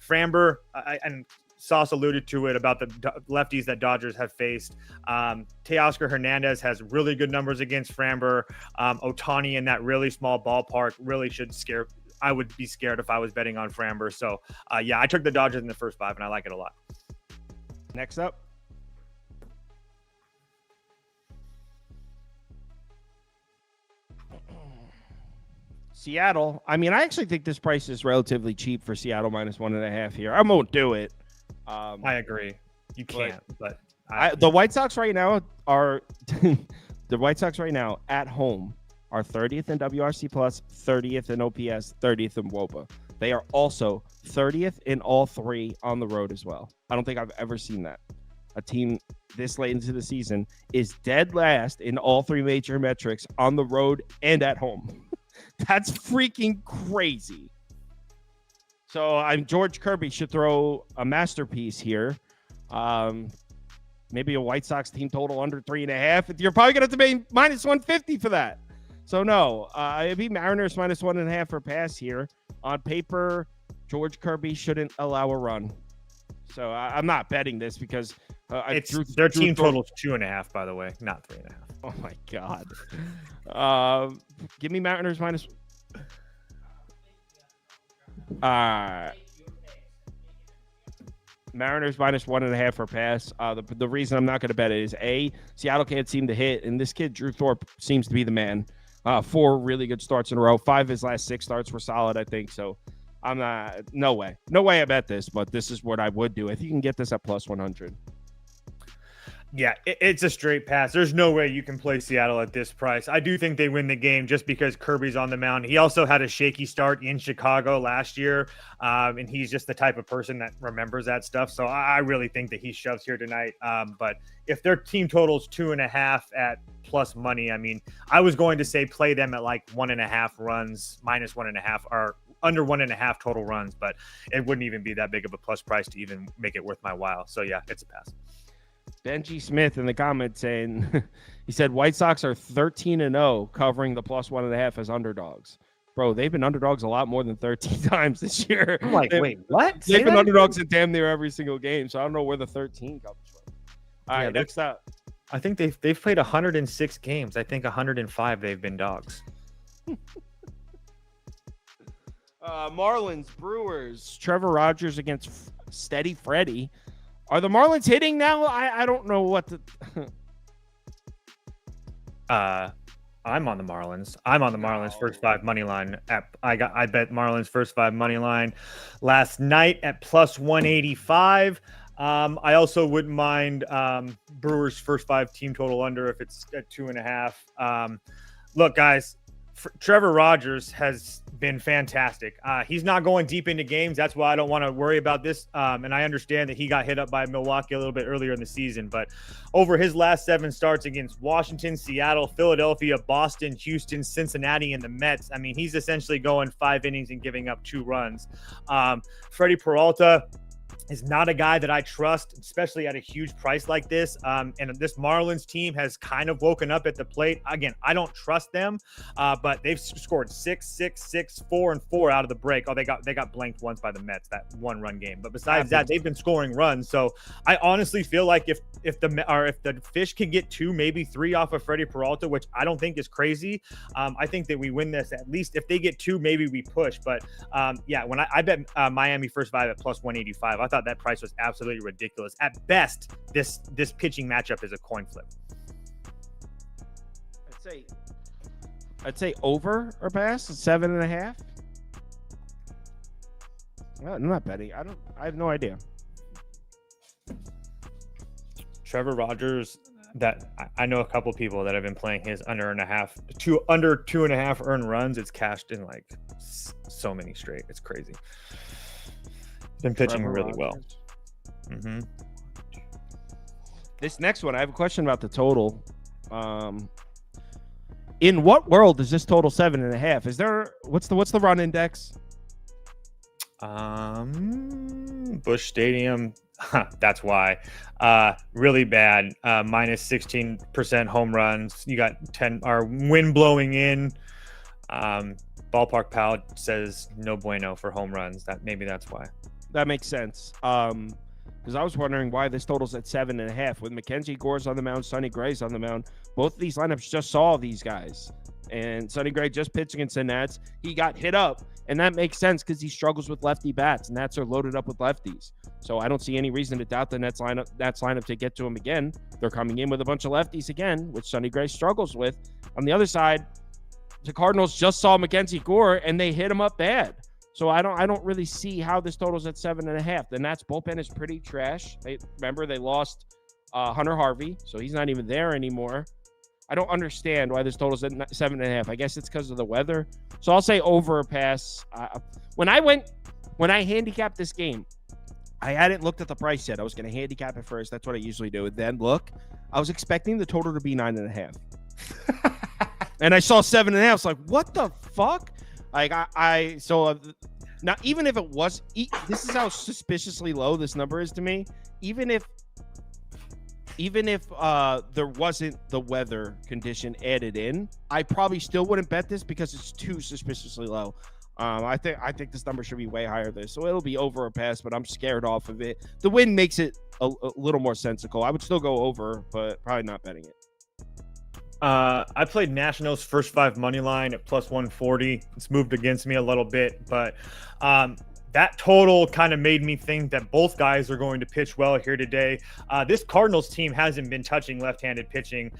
Framber, and Sauce alluded to it about the lefties that Dodgers have faced. Teoscar Hernandez has really good numbers against Framber. Ohtani in that really small ballpark really should scare. I would be scared if I was betting on Framber. So, yeah, I took the Dodgers in the first 5, and I like it a lot. Next up. Seattle. I mean, I actually think this price is relatively cheap for Seattle minus 1.5 here. I won't do it. I agree. You can't, but the White Sox right now are the White Sox right now at home are 30th in WRC plus, 30th in OPS, 30th in WOBA. They are also 30th in all 3 on the road as well. I don't think I've ever seen that. A team this late into the season is dead last in all 3 major metrics on the road and at home. That's freaking crazy. So George Kirby should throw a masterpiece here. Maybe a White Sox team total under 3.5. You're probably going to have to pay minus 150 for that. So no, it'd be Mariners minus 1.5 for pass here. On paper, George Kirby shouldn't allow a run. So I'm not betting this because their team total is 2.5, by the way, not 3.5. Oh my God. Give me Mariners minus. Mariners minus 1.5 for pass. The reason I'm not going to bet it is Seattle can't seem to hit, and this kid Drew Thorpe seems to be the man. 4 really good starts in a row. 5 of his last 6 starts were solid, I think. So I'm not. No way I bet this, but this is what I would do if you can get this at plus 100. Yeah, it's a straight pass. There's no way you can play Seattle at this price. I do think they win the game just because Kirby's on the mound. He also had a shaky start in Chicago last year, and he's just the type of person that remembers that stuff. So I really think that he shoves here tonight. But if their team total's 2.5 at plus money, I mean, I was going to say play them at like 1.5 runs, minus 1.5, or under 1.5 total runs, but it wouldn't even be that big of a plus price to even make it worth my while. So yeah, it's a pass. Benji Smith in the comments saying, he said White Sox are 13-0 covering the plus 1.5 as underdogs. Bro, they've been underdogs a lot more than 13 times this year. I'm like, wait, what? They've been underdogs in damn near every single game, so I don't know where the 13 comes from. All right, next up. I think they've played 106 games. I think 105 they've been dogs. Marlins, Brewers, Trevor Rogers against Steady Freddy. Are the Marlins hitting now? I don't know what to. I'm on the Marlins. I'm on the Marlins first 5 money line. I bet Marlins first 5 money line last night at plus 185. I also wouldn't mind Brewers first 5 team total under if it's at 2.5. Look, guys, Trevor Rogers has been fantastic. He's not going deep into games. That's why I don't want to worry about this. And I understand that he got hit up by Milwaukee a little bit earlier in the season, but over his last 7 starts against Washington, Seattle, Philadelphia, Boston, Houston, Cincinnati, and the Mets, I mean, he's essentially going 5 innings and giving up 2 runs. Freddie Peralta is not a guy that I trust, especially at a huge price like this. And this Marlins team has kind of woken up at the plate. Again, I don't trust them, but they've scored 6, 6, 6, 4, and 4 out of the break. Oh, they got blanked once by the Mets, that 1-run game. But besides that, they've been scoring runs. So I honestly feel like if the Fish can get 2, maybe 3 off of Freddie Peralta, which I don't think is crazy, I think that we win this. At least if they get 2, maybe we push. But yeah, when I bet Miami first 5 at plus 185, I thought that price was absolutely ridiculous. At best, this pitching matchup is a coin flip. I'd say over or pass 7.5. Well, I'm not betting. I have no idea. Trevor Rogers, that I know a couple people that have been playing his under 2.5 earned runs. It's cashed in like so many straight. It's crazy. Been pitching Trevor really Rogers. well. Mm-hmm. This next one, I have a question about the total. In what world is this total 7.5? Is there what's the run index? Busch Stadium. That's why. Really bad. Minus 16% home runs. You got 10 or wind blowing in. Ballpark Pal says no bueno for home runs. That's why. That makes sense. Because I was wondering why this total's at 7.5. With Mackenzie Gore's on the mound, Sonny Gray's on the mound. Both of these lineups just saw these guys. And Sonny Gray just pitched against the Nats. He got hit up, and that makes sense because he struggles with lefty bats. Nats are loaded up with lefties. So I don't see any reason to doubt the Nats lineup to get to him again. They're coming in with a bunch of lefties again, which Sonny Gray struggles with. On the other side, the Cardinals just saw Mackenzie Gore, and they hit him up bad. So I don't really see how this total's at 7.5. The Nats bullpen is pretty trash. Remember they lost Hunter Harvey, so he's not even there anymore. I don't understand why this total's at 7.5. I guess it's because of the weather. So I'll say over or pass. When I handicapped this game, I hadn't looked at the price yet. I was going to handicap it first. That's what I usually do. And then look, I was expecting the total to be 9.5. And I saw 7.5. I was like, what the fuck? Like now, even if it was, this is how suspiciously low this number is to me. Even if there wasn't the weather condition added in, I probably still wouldn't bet this because it's too suspiciously low. I think this number should be way higher than this, so it'll be over or pass. But I'm scared off of it. The wind makes it a little more sensical. I would still go over, but probably not betting it. I played Nationals first 5 money line at plus 140. It's moved against me a little bit, but that total kind of made me think that both guys are going to pitch well here today. This Cardinals team hasn't been touching left-handed pitching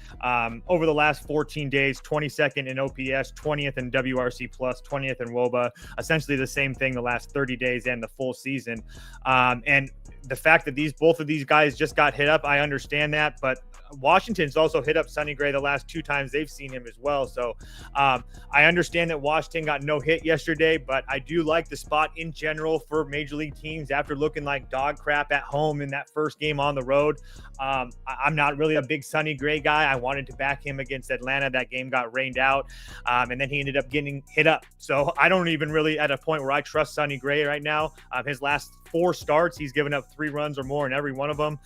over the last 14 days, 22nd in OPS, 20th in WRC+, 20th in WOBA, essentially the same thing the last 30 days and the full season. And the fact that both of these guys just got hit up, I understand that, but Washington's also hit up Sonny Gray the last 2 times they've seen him as well. So I understand that Washington got no hit yesterday, but I do like the spot in general for major league teams after looking like dog crap at home in that first game on the road. I'm not really a big Sonny Gray guy. I wanted to back him against Atlanta. That game got rained out, and then he ended up getting hit up. So I don't even really at a point where I trust Sonny Gray right now. His last 4 starts, he's given up 3 runs or more in every one of them.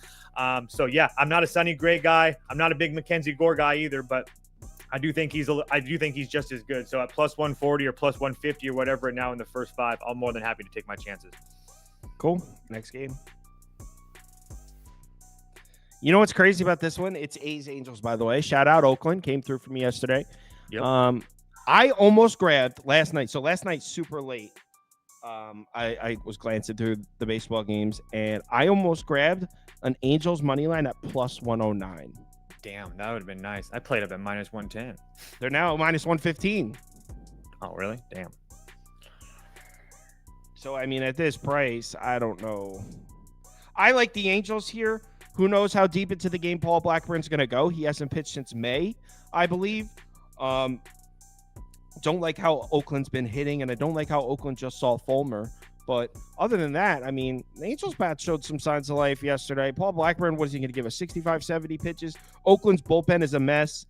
So yeah, I'm not a Sonny Gray guy. I'm not a big Mackenzie Gore guy either, but I do think he's just as good. So at plus 140 or plus 150 or whatever now in the first 5, I'm more than happy to take my chances. Cool. Next game. You know what's crazy about this one? It's A's Angels, by the way. Shout out Oakland. Came through for me yesterday. Yep. I almost grabbed last night. So last night, super late. I was glancing through the baseball games, and I almost grabbed an Angels money line at plus 109. Damn, that would have been nice. I played up at minus 110. They're now at minus 115. Oh, really? Damn. So, I mean, at this price, I don't know. I like the Angels here. Who knows how deep into the game Paul Blackburn's going to go? He hasn't pitched since May, I believe. Don't like how Oakland's been hitting, and I don't like how Oakland just saw Fulmer. But other than that, I mean, the Angels bat showed some signs of life yesterday. Paul Blackburn, what is he going to give us, 65, 70 pitches? Oakland's bullpen is a mess.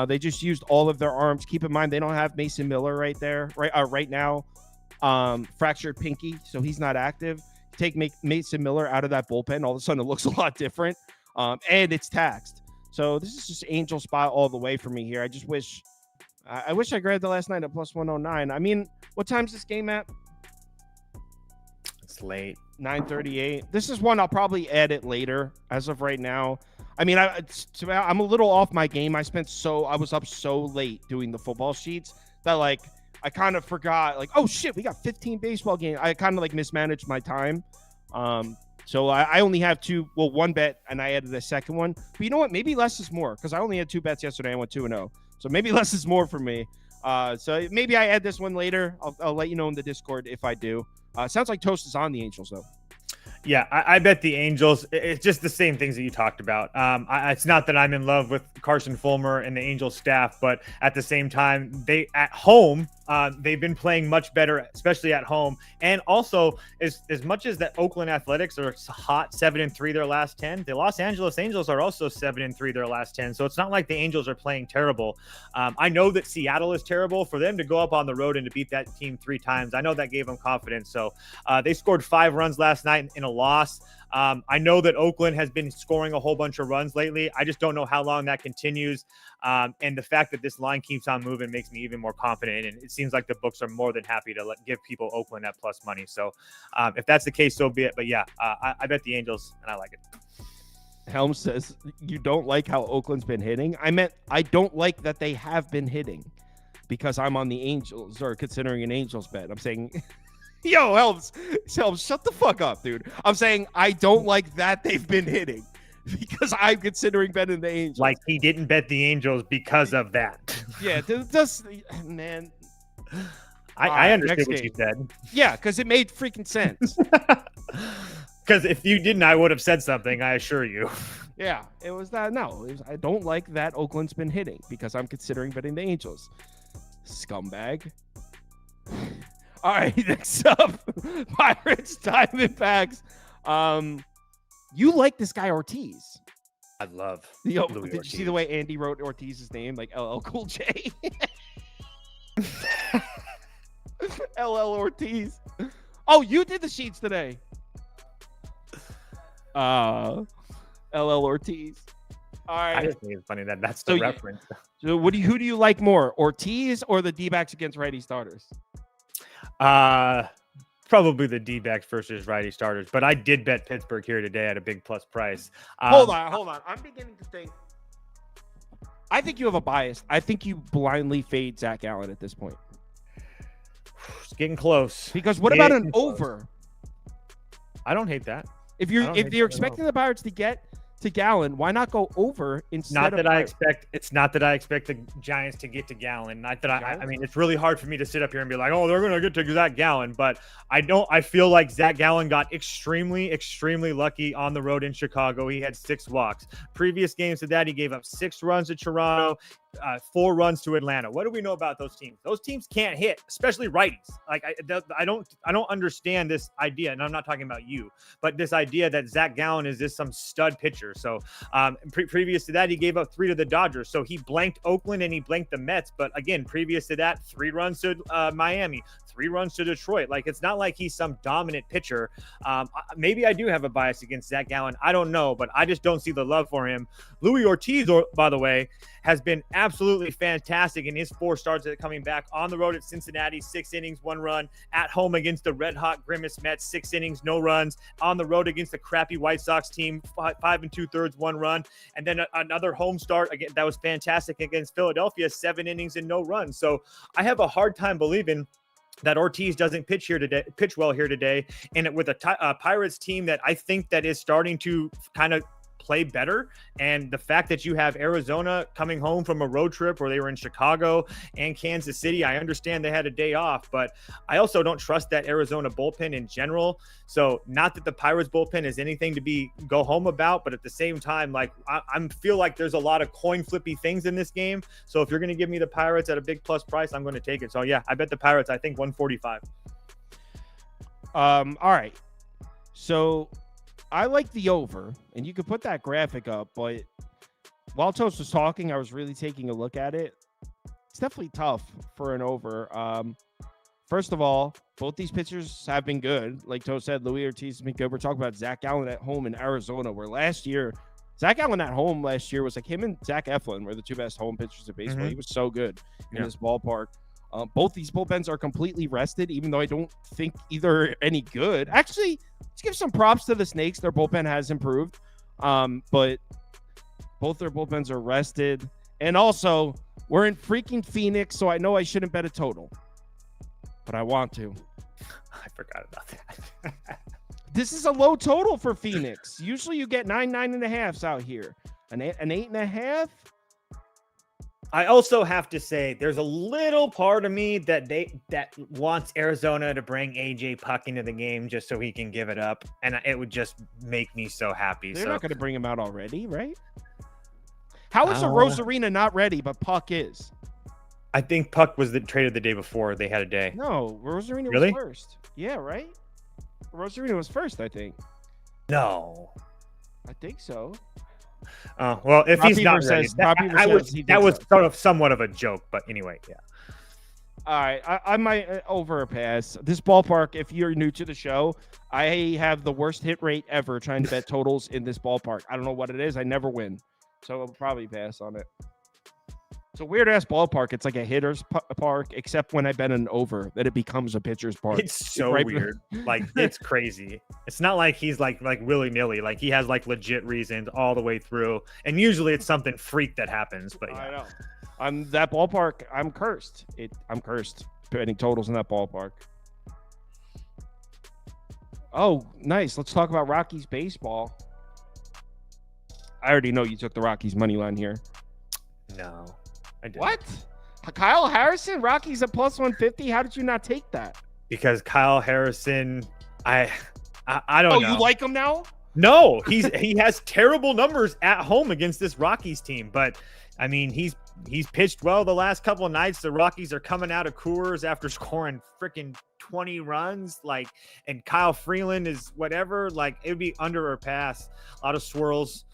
They just used all of their arms. Keep in mind, they don't have Mason Miller right now. Fractured pinky, so he's not active. Take Mason Miller out of that bullpen, all of a sudden it looks a lot different. And it's taxed. So this is just Angel spot all the way for me here. I just wish I grabbed the last night at plus 109. I mean, what time's this game at? It's late. 9:38. This is one I'll probably add it later. As of right now, I mean, I'm a little off my game. I was up so late doing the football sheets that like I kind of forgot. Like, oh shit, we got 15 baseball games. I kind of like mismanaged my time. So I only have one bet, and I added a second one. But you know what? Maybe less is more because I only had 2 bets yesterday. I went 2-0. So maybe less is more for me. So maybe I add this one later. I'll let you know in the Discord if I do. Sounds like Toast is on the Angels, though. Yeah, I bet the Angels. It's just the same things that you talked about. It's not that I'm in love with Carson Fulmer and the Angels staff, but at the same time, at home, they've been playing much better, especially at home. And also, as much as the Oakland Athletics are hot, 7-3 their last 10, the Los Angeles Angels are also 7-3 their last 10. So it's not like the Angels are playing terrible. I know that Seattle is terrible. For them to go up on the road and to beat that team 3 times, I know that gave them confidence. So they scored 5 runs last night in a loss. I know that Oakland has been scoring a whole bunch of runs lately. I just don't know how long that continues. And the fact that this line keeps on moving makes me even more confident. And it seems like the books are more than happy to give people Oakland at plus money. So if that's the case, so be it. But yeah, I bet the Angels, and I like it. Helms says you don't like how Oakland's been hitting. I meant I don't like that they have been hitting because I'm on the Angels or considering an Angels bet. I'm saying... Yo, Helms, shut the fuck up, dude. I'm saying I don't like that they've been hitting because I'm considering betting the Angels. Like he didn't bet the Angels because of that. Yeah, just man. I understand what you said. Yeah, because it made freaking sense. Because if you didn't, I would have said something, I assure you. Yeah, it was that. No, I don't like that Oakland's been hitting because I'm considering betting the Angels. Scumbag. All right, next up, Pirates, Diamondbacks. You like this guy Ortiz? I love. Did Ortiz. you see the way Andy wrote Ortiz's name, like LL Cool J? LL Ortiz. Oh, you did the sheets today. LL Ortiz. All right. I just think it's funny that that's the reference. So who do you like more, Ortiz or the D-backs against righty starters? Probably the D-backs versus righty starters, but I did bet Pittsburgh here today at a big plus price. Hold on. I'm beginning to think. I think you have a bias. I think you blindly fade Zach Gallen at this point. It's getting close. Because what about an over? I don't hate that. If you're expecting the Pirates to get to Gallen, why not go over instead of It's not that I expect the Giants to get to Gallen. Not that I mean, it's really hard for me to sit up here and be like, oh, they're going to get to Zach Gallen. But I feel like Zach Gallen got extremely, extremely lucky on the road in Chicago. He had 6 walks. Previous games to that, he gave up 6 runs to Toronto. 4 runs to Atlanta. What do we know about those teams? Those teams can't hit, especially righties. Like I don't understand this idea, and I'm not talking about you, but this idea that Zach Gallen is just some stud pitcher. So previous to that, he gave up 3 to the Dodgers. So he blanked Oakland and he blanked the Mets. But again, previous to that, 3 runs to Miami, 3 runs to Detroit. Like, it's not like he's some dominant pitcher. Maybe I do have a bias against Zach Gallen. I don't know, but I just don't see the love for him. Louis Ortiz, by the way, has been absolutely fantastic in his 4 starts coming back. On the road at Cincinnati, 6 innings, 1 run. At home against the red-hot Grimace Mets, 6 innings, no runs. On the road against the crappy White Sox team, 5 2/3, 1 run. And then another home start again that was fantastic against Philadelphia, 7 innings and no runs. So I have a hard time believing that Ortiz doesn't pitch well here today. And with a Pirates team that I think that is starting to kind of play better. And the fact that you have Arizona coming home from a road trip where they were in Chicago and Kansas City, I understand they had a day off, but I also don't trust that Arizona bullpen in general. So not that the Pirates bullpen is anything to go home about, but at the same time, like I feel like there's a lot of coin flippy things in this game. So if you're going to give me the Pirates at a big plus price, I'm going to take it. So yeah, I bet the Pirates, I think 145. All right. So I like the over, and you could put that graphic up, but while Toast was talking, I was really taking a look at it. It's definitely tough for an over. First of all, both these pitchers have been good. Like Toast said, Luis Ortiz has been good. We're talking about Zach Gallen at home in Arizona, where last year, Zach Gallen at home last year was like him and Zach Eflin were the two best home pitchers of baseball. Mm-hmm. He was so good in this ballpark. Both these bullpens are completely rested, even though I don't think either are any good. Actually, let's give some props to the Snakes. Their bullpen has improved, but both their bullpens are rested. And also, we're in freaking Phoenix, so I know I shouldn't bet a total, but I want to. I forgot about that. This is a low total for Phoenix. Usually you get 9.5s out here. An 8.5? I also have to say there's a little part of me that wants Arizona to bring AJ Puck into the game just so he can give it up, and it would just make me so happy. They're not going to bring him out already, right? How is a Rosarina not ready, but Puck is? I think Puck was traded the day before they had a day. No, Rosarina Really? was first. Yeah, right? Rosarina was first, I think. No. I think so. Well, if Rob he's not Beaver ready, says- Rob Beaver says he that thinks was so. sort of somewhat of a joke, but anyway, yeah. All right, I might over a pass. This ballpark, if you're new to the show, I have the worst hit rate ever trying to bet totals in this ballpark. I don't know what it is. I never win. So I'll probably pass on it. It's a weird-ass ballpark. It's like a hitter's park, except when I bet an over, that it becomes a pitcher's park. It's so right? weird. Like, it's crazy. It's not like he's like willy-nilly. Like, he has like legit reasons all the way through. And usually it's something freak that happens. But yeah. I know. I'm that ballpark. I'm cursed. I'm cursed betting totals in that ballpark. Oh, nice. Let's talk about Rockies baseball. I already know you took the Rockies money line here. No, I didn't. What? Kyle Harrison, Rockies at plus 150. How did you not take that? Because Kyle Harrison, I don't know. Oh, you like him now? No, he has terrible numbers at home against this Rockies team. But I mean, he's pitched well the last couple of nights. The Rockies are coming out of Coors after scoring freaking 20 runs. Like, and Kyle Freeland is whatever. Like, it would be under or pass. A lot of swirls.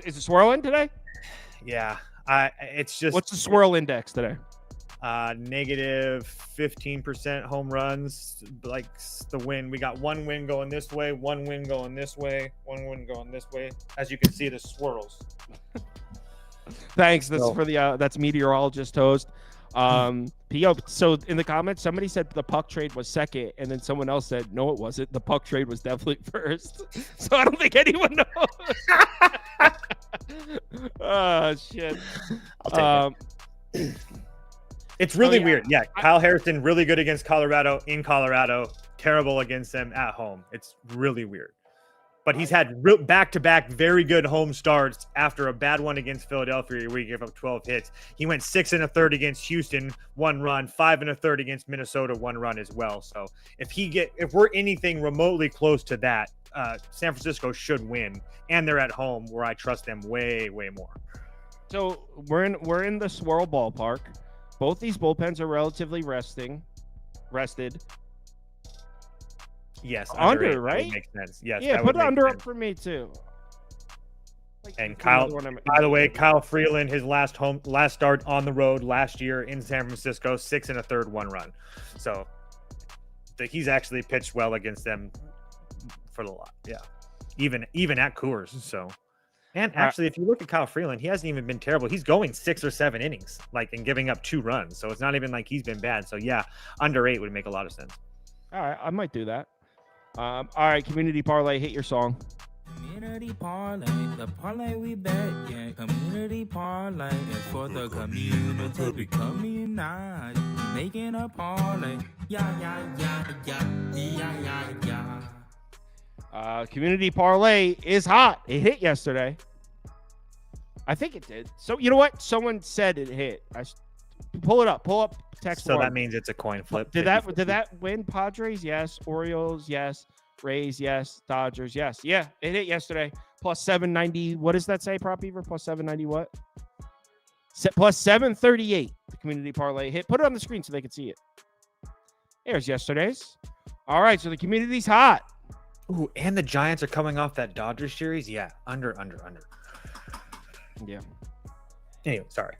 Is it swirling today? Yeah. It's just. What's the swirl index today? Negative 15% home runs. Like the win, we got one win going this way, one win going this way, one win going this way. As you can see, the swirls. Thanks. That's meteorologist Toast. PO. So in the comments, somebody said the Puck trade was second, and then someone else said no, it wasn't. The Puck trade was definitely first. So I don't think anyone knows. Oh shit. I'll take it. It's really weird. Yeah, Kyle Harrison really good against Colorado in Colorado, terrible against them at home. It's really weird. But he's had back-to-back very good home starts after a bad one against Philadelphia where he gave up 12 hits. He went 6 1/3 against Houston, 1 run, 5 1/3 against Minnesota, 1 run as well. So if we're anything remotely close to that, San Francisco should win, and they're at home where I trust them way, way more. So we're in the swirl ballpark. Both these bullpens are relatively rested. Yes, under right? Makes sense. Yes, yeah, put under up for me too. And Kyle, by the way, Kyle Freeland, his last start on the road last year in San Francisco, 6 1/3, 1 run. So he's actually pitched well against them for the lot. Yeah, even at Coors. So, and actually, if you look at Kyle Freeland, he hasn't even been terrible. He's going 6 or 7 innings, and giving up 2 runs. So it's not even like he's been bad. So yeah, under 8 would make a lot of sense. All right, I might do that. All right, community parlay, hit your song. Community parlay, the parlay we bet, yeah. Community parlay is for the community. We coming out, making a parlay. Yeah. Community parlay is hot. It hit yesterday. I think it did. So you know what? Someone said it hit. Pull it up. Pull up text. So one. that means it's a coin flip. Did 50-50. that win? Padres, yes. Orioles, yes. Rays, yes. Dodgers, yes. Yeah, it hit yesterday. Plus 790. What does that say, Prop Beaver? Plus 790 what? Plus 738. The community parlay hit. Put it on the screen so they can see it. There's yesterday's. All right, so the community's hot. Ooh, and the Giants are coming off that Dodgers series. Yeah, under. Yeah. Anyway, sorry.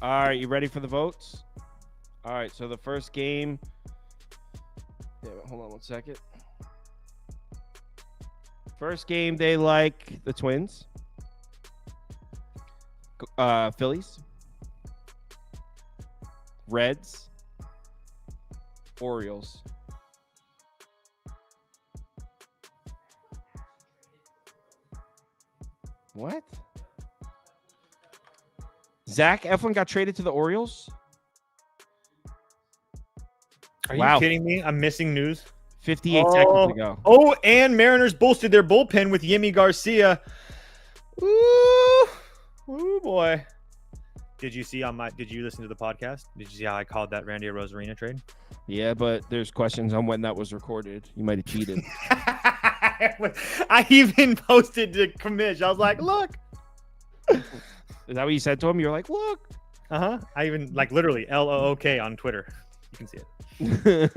All right, you ready for the votes? All right, so the first game. Hold on one second. First game, they like the Twins. Phillies. Reds. Orioles. What? Zach Eflin got traded to the Orioles? Are Wow. you kidding me? I'm missing news. 58 seconds ago. Oh, and Mariners boosted their bullpen with Yimi Garcia. Ooh boy. Did you listen to the podcast? Did you see how I called that Randy Arozarena trade? Yeah, but there's questions on when that was recorded. You might have cheated. I even posted to Kamish. I was like, look. Is that what you said to him? You're like, look. Uh-huh. I even literally LOOK on Twitter. You can see it.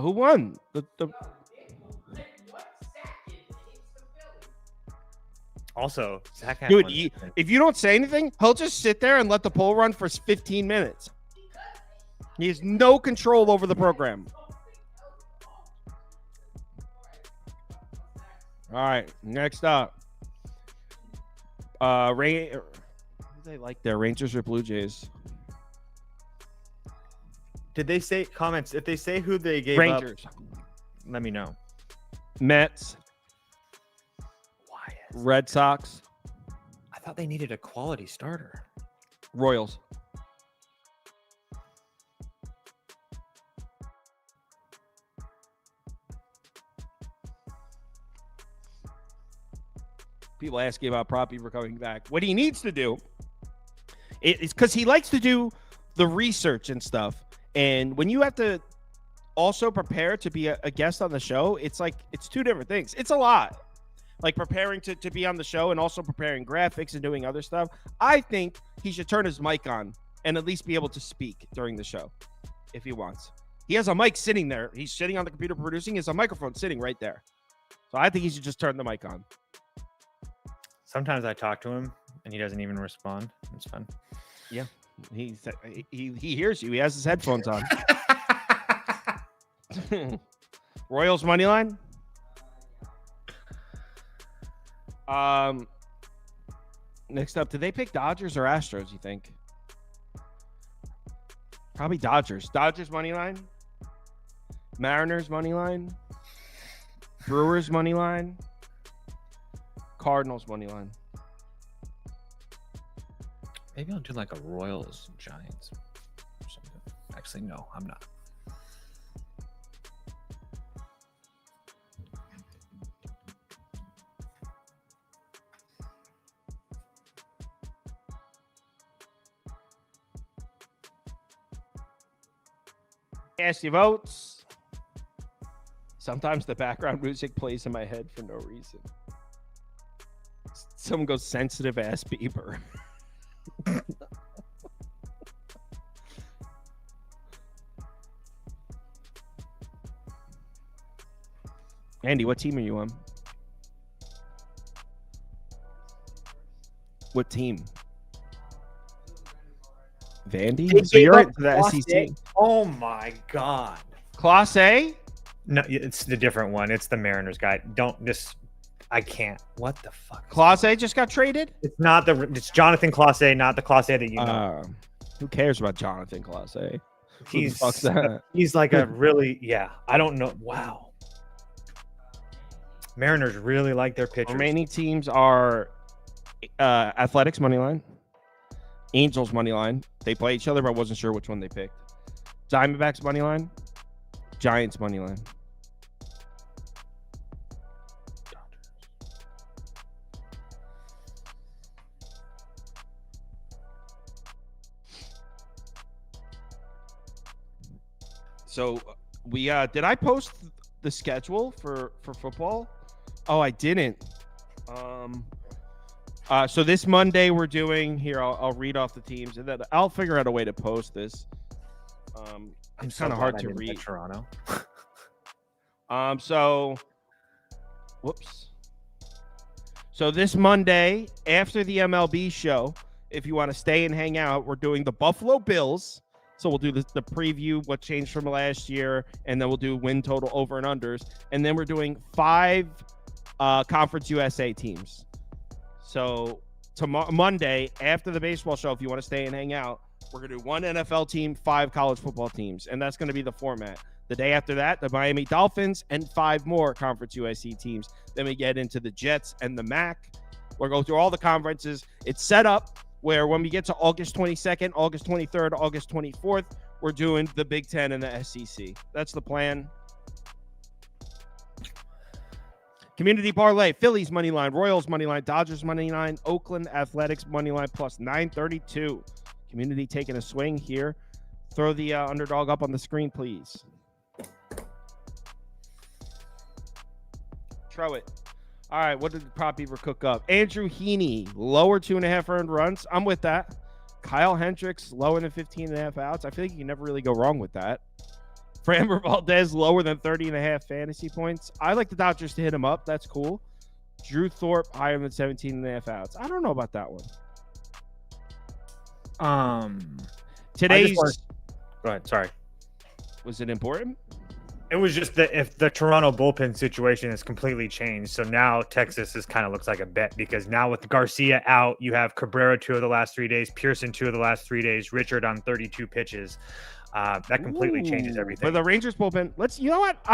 Who won? Also, Zach had Dude, one. if you don't say anything, he'll just sit there and let the poll run for 15 minutes. He has no control over the program. All right, next up. Who do they like there? Rangers or Blue Jays? Did they say comments? If they say who they gave Rangers. up, let me know. Mets. Why? Red Sox. I thought they needed a quality starter. Royals. People asking about Prop Beaver coming back. What he needs to do is because he likes to do the research and stuff. And when you have to also prepare to be a guest on the show, it's like it's two different things. It's a lot. Like preparing to be on the show and also preparing graphics and doing other stuff. I think he should turn his mic on and at least be able to speak during the show if he wants. He has a mic sitting there. He's sitting on the computer producing. He has a microphone sitting right there. So I think he should just turn the mic on. Sometimes I talk to him and he doesn't even respond. It's fun. Yeah. He hears you. He has his headphones on. Royals money line. Next up, did they pick Dodgers or Astros, you think? Probably Dodgers. Dodgers money line. Mariners money line. Brewers money line. Cardinals money line. Maybe I'll do like a Royals Giants or something. Actually, no, I'm not. Cast your votes. Sometimes the background music plays in my head for no reason. Someone goes sensitive ass Bieber. Andy, what team are you on? What team? Vandy? So you're into the SEC. Oh my god. Class A? No, it's the different one. It's the Mariners guy. I can't. What the fuck? Class A just got traded? It's Jonathan Class A, not the Class A that you know. Who cares about Jonathan Class A? He's that? He's like a really, I don't know. Wow. Mariners really like their pitchers. Remaining teams are Athletics money line, Angels money line. They play each other, but I wasn't sure which one they picked. Diamondbacks money line. Giants money line. So we did I post the schedule for football? Oh, I didn't. So this Monday we're doing here. I'll read off the teams, and then I'll figure out a way to post this. It's kind of hard to read. Toronto. So, whoops. So this Monday after the MLB show, if you want to stay and hang out, we're doing the Buffalo Bills. So we'll do the preview, what changed from last year, and then we'll do win total over and unders. And then we're doing 5 Conference USA teams. So Monday, after the baseball show, if you want to stay and hang out, we're going to do 1 NFL team, 5 college football teams. And that's going to be the format. The day after that, the Miami Dolphins and 5 more Conference USA teams. Then we get into the Jets and the MAC. We'll go through all the conferences. It's set up where when we get to August 22nd, August 23rd, August 24th, we're doing the Big Ten and the SEC. That's the plan. Community parlay, Phillies money line, Royals money line, Dodgers money line, Oakland Athletics money line plus 932. Community taking a swing here. Throw the underdog up on the screen, please. Throw it. All right, what did the prop beaver cook up? Andrew Heaney, lower 2.5 earned runs. I'm with that. Kyle Hendricks, lower than 15.5 outs. I feel like you can never really go wrong with that. Framber Valdez, lower than 30.5 fantasy points. I like the Dodgers to hit him up. That's cool. Drew Thorpe, higher than 17.5 outs. I don't know about that one. Today's. Go ahead. Sorry. Was it important? It was just that if the Toronto bullpen situation has completely changed, so now Texas kind of looks like a bet because now with Garcia out, you have Cabrera 2 of the last 3 days, Pearson 2 of the last 3 days, Richard on 32 pitches. That completely changes everything. For the Rangers bullpen, you know what?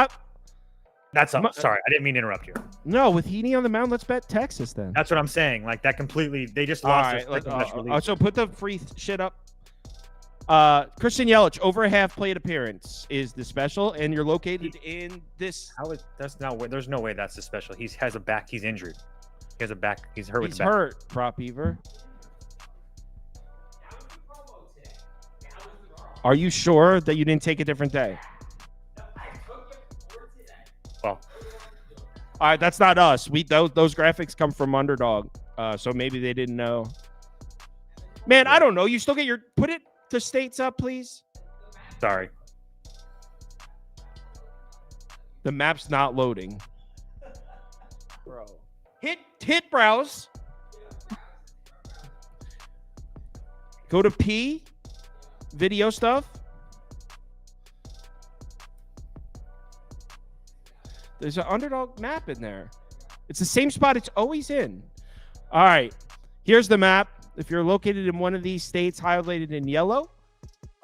Sorry, I didn't mean to interrupt you. No, with Heaney on the mound, let's bet Texas then. That's what I'm saying. Like that completely, they just lost their best relief. So put the free shit up. Christian Yelich, over a half plate appearance is the special, and you're located in this. There's no way that's the special. He has a back. He's injured. He has a back. He's hurt with the back. He's hurt, prop beaver. Are you sure that you didn't take a different day? Well, all right, that's not us. Those graphics come from Underdog, so maybe they didn't know. Man, I don't know. You still get put it to states up, please. Sorry, the map's not loading, bro. Hit browse. Go to P. Video stuff. There's an Underdog map in there. It's the same spot it's always in. All right. Here's the map. If you're located in one of these states highlighted in yellow,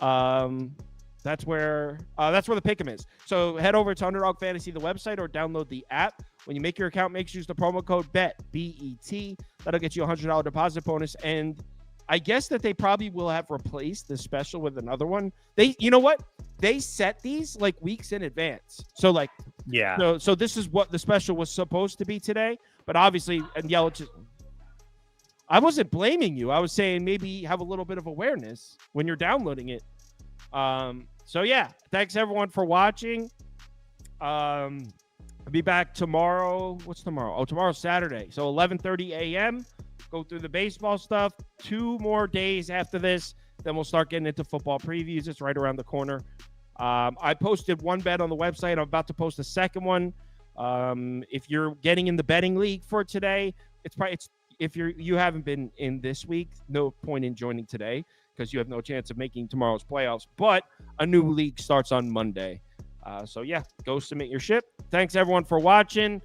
that's where the pick'em is. So head over to Underdog Fantasy, the website, or download the app. When you make your account, make sure you use the promo code BET, B-E-T. That'll get you a $100 deposit bonus. And I guess that they probably will have replaced the special with another one. You know what? They set these like weeks in advance. So like, yeah. So this is what the special was supposed to be today. But obviously, and Yelich, I wasn't blaming you. I was saying maybe have a little bit of awareness when you're downloading it. So yeah, thanks everyone for watching. I'll be back tomorrow. What's tomorrow? Oh, tomorrow's Saturday. So 11:30 a.m. Go through the baseball stuff. 2 more days after this, then we'll start getting into football previews. It's right around the corner. I posted 1 bet on the website. I'm about to post a second one. If you're getting in the betting league for today, if you haven't been in this week, no point in joining today because you have no chance of making tomorrow's playoffs. But a new league starts on Monday. So yeah, go submit your ship. Thanks everyone for watching.